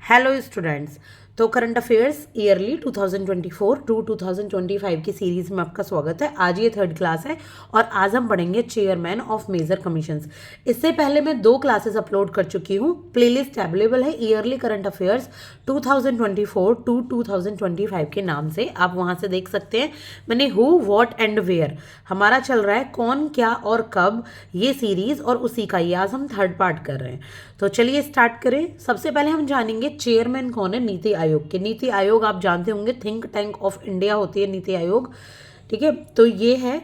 Hello students. तो current affairs yearly 2024 to 2025 की series में आपका स्वागत है। आज ये थर्ड क्लास है और आज हम पढ़ेंगे चेयरमैन ऑफ मेजर कमीशंस। इससे पहले मैं 2 क्लासेस अपलोड कर चुकी हूँ। प्लेलिस्ट अवेलेबल है ईयरली करंट अफेयर्स 2024 टू 2025 के नाम से, आप वहाँ से देख सकते हैं। मैंने हु व्हाट एंड वेयर हमारा चल रहा है कौन क्या और कब, ये सीरीज और उसी का ही आज हम थर्ड पार्ट कर रहे हैं। तो चलिए स्टार्ट करें। सबसे पहले हम जानेंगे चेयरमैन कौन है नीति आयोग के। नीति आयोग आप जानते होंगे थिंक टैंक ऑफ इंडिया होती है नीति आयोग, ठीक है। तो ये है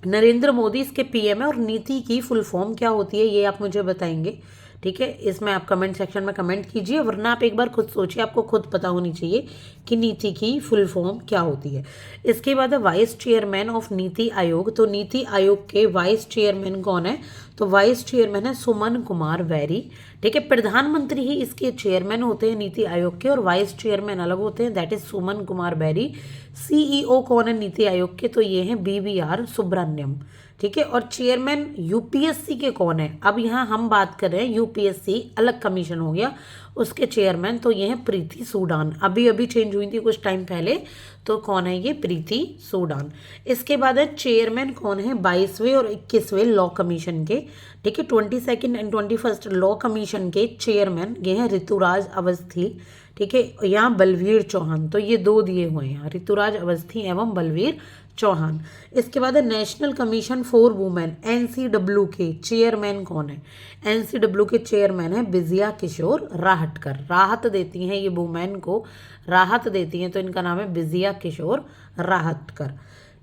नरेंद्र मोदी इसके पीएम है। और नीति की फुल फॉर्म क्या होती है ये आप मुझे बताएंगे, ठीक है। इसमें आप कमेंट सेक्शन में कमेंट कीजिए, वरना आप एक बार खुद सोचिए, आपको खुद पता होनी चाहिए कि नीति की फुल फॉर्म क्या होती है। इसके बाद है vice chairman of NITI Aayog. तो नीति आयोग के वाइस चेयरमैन कौन है? तो वाइस चेयरमैन है सुमन कुमार बैरी, ठीक है। प्रधानमंत्री ही इसके चेयरमैन होते हैं नीति आयोग के, और वाइस चेयरमैन अलग होते हैं, that is Suman Kumar Bery. CEO कौन है नीति आयोग के? तो ये हैं BVR सुब्रमण्यम, ठीक है। और चेयरमैन यूपीएससी के कौन है? अब यहाँ हम बात कर रहे हैं यूपीएससी अलग कमीशन हो गया, उसके चेयरमैन तो ये है प्रीति सूडान। अभी अभी चेंज हुई थी कुछ टाइम पहले, तो कौन है ये? प्रीति सूडान। इसके बाद है चेयरमैन कौन है 22वें और 21वें लॉ कमीशन के, ठीक है। 22nd and 21st law commission के चेयरमैन ये हैं ऋतुराज अवस्थी, ठीक है। यहाँ बलवीर चौहान, तो ये 2 दिए हुए हैं यहाँ, ऋतुराज अवस्थी एवं बलवीर चौहान। इसके बाद है national commission for women NCW के चेयरमैन कौन है? NCW के चेयरमैन है विजया किशोर राहटकर। राहत देती हैं ये वुमेन को, राहत देती हैं, तो इनका नाम है विजया किशोर राहटकर,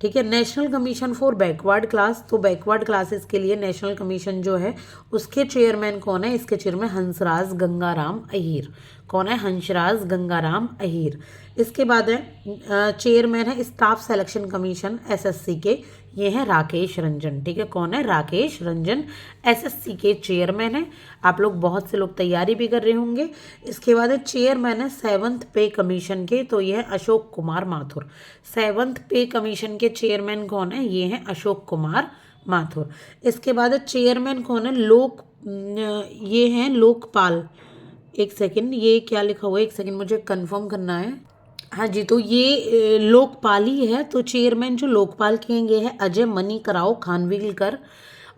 ठीक है। National commission for backward class, तो बैकवर्ड क्लासेस के लिए नेशनल कमीशन जो है उसके चेयरमैन कौन है? इसके चेयरमैन हंसराज गंगाराम अहीर। कौन है? हंसराज गंगाराम अहीर। इसके बाद है चेयरमैन है स्टाफ सिलेक्शन कमीशन SSC के, ये हैं राकेश रंजन, ठीक है। कौन है? राकेश रंजन SSC के चेयरमैन है। आप लोग बहुत से लोग तैयारी भी कर रहे होंगे। इसके बाद है चेयरमैन है 7th पे कमीशन के, तो ये है अशोक कुमार माथुर। 7th पे कमीशन के चेयरमैन कौन है? ये हैं अशोक कुमार माथुर। इसके बाद है चेयरमैन कौन है? ये हैं लोकपाल। एक सेकंड, ये क्या लिखा हुआ है? एक सेकंड मुझे कंफर्म करना है। हाँ जी, तो ये लोकपाल ही है। तो चेयरमैन जो लोकपाल के हैं ये है अजय मनीकराव खानविलकर।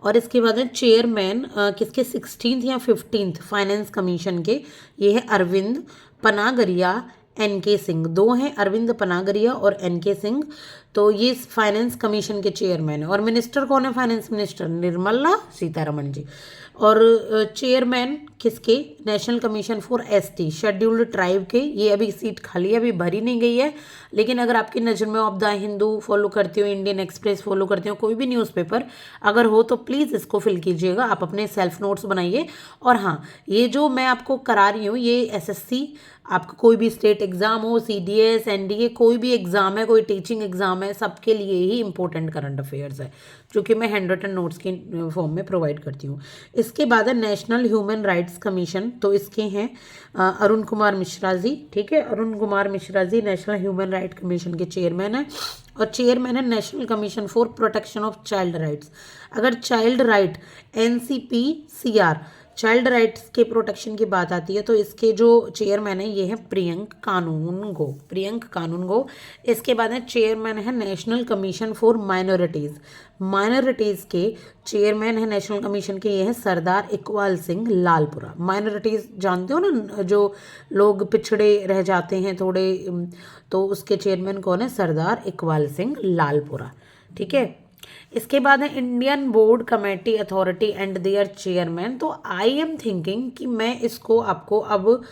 और इसके बाद है चेयरमैन किसके? 16th या 15th फाइनेंस कमीशन के, ये है अरविंद पनागरिया NK सिंह। 2 हैं, अरविंद पनागरिया और NK सिंह। तो ये फाइनेंस कमीशन के चेयरमैन है। और मिनिस्टर कौन है? Finance minister Nirmala Sitharaman ji. और चेयरमैन किसके? National commission for ST scheduled tribe के। ये अभी सीट खाली है, अभी भरी नहीं गई है, लेकिन अगर आपकी नज़र में ऑफ द हिंदू फॉलो करती हो, इंडियन एक्सप्रेस फॉलो करती हो, कोई भी न्यूज़पेपर अगर हो तो प्लीज़ इसको फिल कीजिएगा, आप अपने सेल्फ नोट्स बनाइए। और हाँ, ये जो मैं आपको करा रही हूँ ये SSC, आपका कोई भी स्टेट एग्जाम हो, CDS NDA कोई भी एग्जाम है, कोई टीचिंग एग्जाम है, सबके लिए ही इंपॉर्टेंट करंट अफेयर्स है, जो कि मैं हैंड रिटन नोट्स की फॉर्म में प्रोवाइड करती हूँ। इसके बाद है नेशनल ह्यूमन राइट्स कमीशन, तो इसके हैं अरुण कुमार मिश्रा जी, ठीक है। Arun Kumar Mishra ji national human right commission के चेयरमैन है। और चेयरमैन है national commission for protection of child rights. अगर child right NCPCR child rights के प्रोटेक्शन की बात आती है तो इसके जो चेयरमैन है ये है प्रियंक कानूनगो। इसके बाद है चेयरमैन है नेशनल कमीशन फॉर माइनॉरिटीज़ के चेयरमैन है नेशनल कमीशन के, ये है सरदार इकबाल सिंह लालपुरा। माइनॉरिटीज़ जानते हो ना, जो लोग पिछड़े रह जाते हैं थोड़े, तो उसके चेयरमैन कौन है? सरदार इकबाल सिंह लालपुरा, ठीक है। इसके बाद है Indian board committee authority and their chairman. तो आई एम थिंकिंग कि मैं इसको आपको अब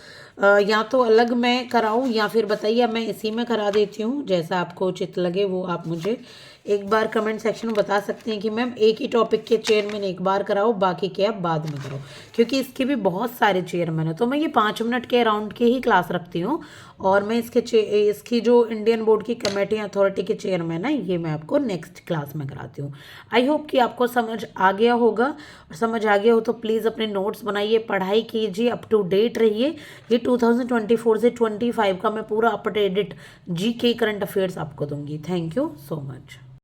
या तो अलग मैं कराऊं, या फिर बताइए मैं इसी में करा देती हूँ, जैसा आपको उचित लगे वो आप मुझे एक बार कमेंट सेक्शन में बता सकते हैं कि मैम एक ही टॉपिक के चेयरमैन एक बार कराओ, बाकी के आप बाद में करो, क्योंकि इसके भी बहुत सारे चेयरमैन है। तो मैं ये 5 मिनट के अराउंड के ही क्लास रखती हूँ, और मैं इसकी जो इंडियन बोर्ड की कमेटी अथॉरिटी के चेयरमैन है ये मैं आपको नेक्स्ट क्लास में कराती हूँ। आई होप कि आपको समझ आ गया होगा, और समझ आ गया हो तो प्लीज़ अपने नोट्स बनाइए, पढ़ाई कीजिए, अप टू डेट रहिए। ये 2024 से 25 का मैं पूरा अपडेटेड GK करंट अफेयर्स आपको दूंगी। Thank you so much.